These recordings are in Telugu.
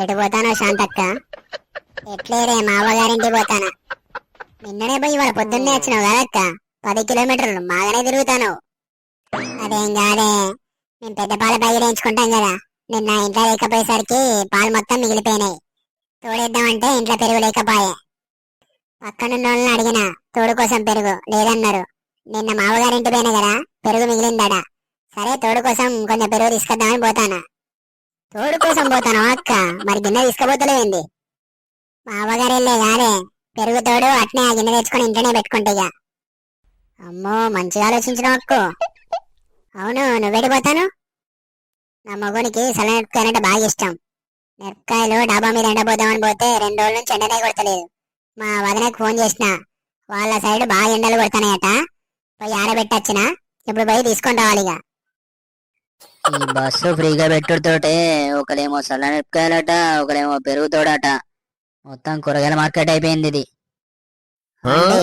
ఎటు పోతానో శాంతక్క? ఎట్లేదే మావగారింటికి పోతానా. నిన్ననే పోయి ఇవాళ పొద్దున్నే వచ్చినావు కదక్క. 10 కిలోమీటర్లు మాగానే తిరుగుతాను. అదేం కాదే, మేము పెద్ద పాల ప్యాకెట్ వేయించుకుంటాం కదా. నిన్న ఇంట్లో లేకపోయేసరికి పాలు మొత్తం మిగిలిపోయినాయి. తోడేద్దామంటే ఇంట్లో పెరుగు లేకపోయే. పక్కనున్న వాళ్ళని అడిగిన తోడు కోసం పెరుగు లేదన్నారు. నిన్న మావగారింటి పోయినా కదా, పెరుగు మిగిలిందట. సరే తోడు కోసం కొంచెం పెరుగు తీసుకొద్దామని పోతానా. తోడు కోసం పోతాను అక్క, మరి గిన్నె తీసుకుపోతలేంది? మా అవ్వగారు వెళ్ళే కాదే, పెరుగు తోడు అట్నే ఆ గిన్నె తెచ్చుకొని ఇంట్లోనే పెట్టుకుంటా ఇక. అమ్మో మంచిగా ఆలోచించిన అక్కు. అవును, నువ్వెడిపోతాను? నా మగునికి సలనెరపకాయలు అంటే బాగా ఇష్టం. మిరపకాయలు డాబా మీద ఎండబోదామని పోతే 2 రోజుల నుంచి ఎండనే కొడతలేదు. మా వదనకు ఫోన్ చేసిన, వాళ్ళ సైడ్ బాగా ఎండలు కొడతానయట. పోయి ఆరబెట్టొచ్చిన, ఇప్పుడు పోయి తీసుకొని రావాలి ఇక. ఈ బస్సు ఫ్రీగా పెట్టుడుతోటే ఒకలేమో సల్లనిరపకాయలట, ఒకలేమో పెరుగుతోడట. మొత్తం కూరగాయల మార్కెట్ అయిపోయింది ఇది. అండి,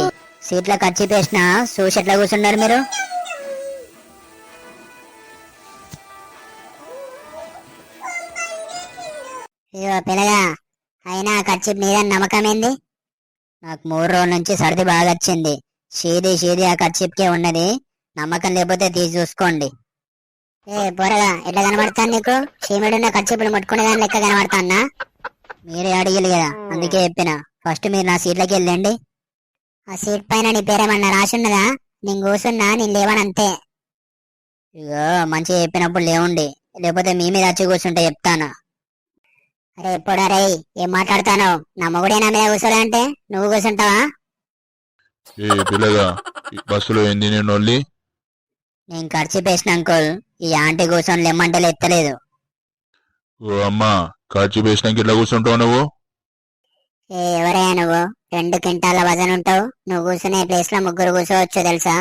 సీట్ల ఖర్చు పేసిన చూసి ఎట్లా కూర్చున్నారు మీరు? ఇగో పిల్లగా, అయినా ఖర్చు నీదని నమ్మకం ఏంది? నాకు 3 రోజుల నుంచి సర్ది బాగా వచ్చింది. షీది ఆ ఖర్చుకే ఉన్నది. నమ్మకం లేకపోతే తీసి చూసుకోండి. ఏ పోరగా, ఎట్లా కనబడతాను నీకు? చీమిడున్న ఖర్చులు ముట్టుకునే దాని లెక్క కనబడతానా? మీరే అడిగిలు కదా, అందుకే చెప్పిన. ఫస్ట్ మీరు నా సీట్లకి వెళ్ళండి. ఆ సీట్ పైన నీ పేరేమన్నా రాసున్నదా? నేను కూర్చున్నా, నేను లేవనంతే. ఇక మంచిగా చెప్పినప్పుడు లేవండి, లేకపోతే మీ మీద వచ్చి కూర్చుంటే చెప్తాను. అరే పొడరే, ఏం మాట్లాడతాను? నా మొగుడే నా మీద కూర్చోడంటే నువ్వు కూర్చుంటావా? ఏ పిల్లగా, బస్సులో ఏంది నేను? నేను ఖర్చు పేసిన అంకుల్, ఈ ఆంటీ కూర్చొని లెమ్మంటే ఎత్తలేదు. ఓ అమ్మా, ఖర్చు వేసినాక ఇట్లా కూర్చుంటావు నువ్వు? ఎవరయ్యా నువ్వు? 2 క్వింటాల వజన్ ఉంటావు. నువ్వు కూర్చునే ప్లేస్ లో 3 కూర్చోవచ్చు తెలుసా?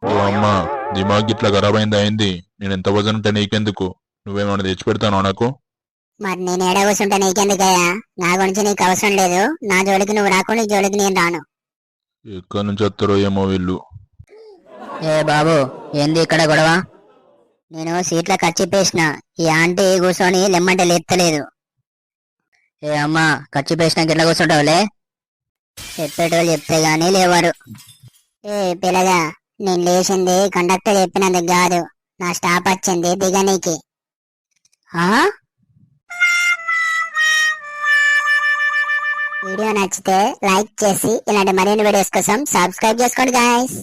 ఓ అమ్మా, దిమాగ్ ఇట్లా ఖరాబ్ అయింది. నేను ఎంత వజన్ ఉంటే నీకెందుకు? నువ్వేమన్నా తెచ్చి పెడతాను నాకు? మరి నేను ఏడ కూర్చుంటే నీకెందుకయ్యా? నా గురించి నీకు అవసరం లేదు. నా జోలికి నువ్వు రాకుండా నీ జోలికి నేను రాను. ఎక్కడి నుంచి వస్తారో ఏమో వీళ్ళు. ఏ బాబు, ఏంది ఇక్కడ గొడవ? నేను సీట్ల ఖర్చు పేసిన, ఈ ఆంటీ కూర్చొని లెమ్మంటే లేత్తలేదు. ఏ అమ్మా, ఖర్చు పేసినాక ఎట్లా కూర్చుంటావులే? చెప్పేటోళ్ళు చెప్తే గానీ లేవారు. ఏ పిల్లగా, నేను లేచింది కండక్టర్ చెప్పినందుకు కాదు, నా స్టాప్ వచ్చింది దిగనీకి. వీడియో నచ్చితే లైక్ చేసి ఇలాంటి మరిన్ని వీడియోస్ కోసం సబ్స్క్రైబ్ చేసుకోండి గాయ్స్.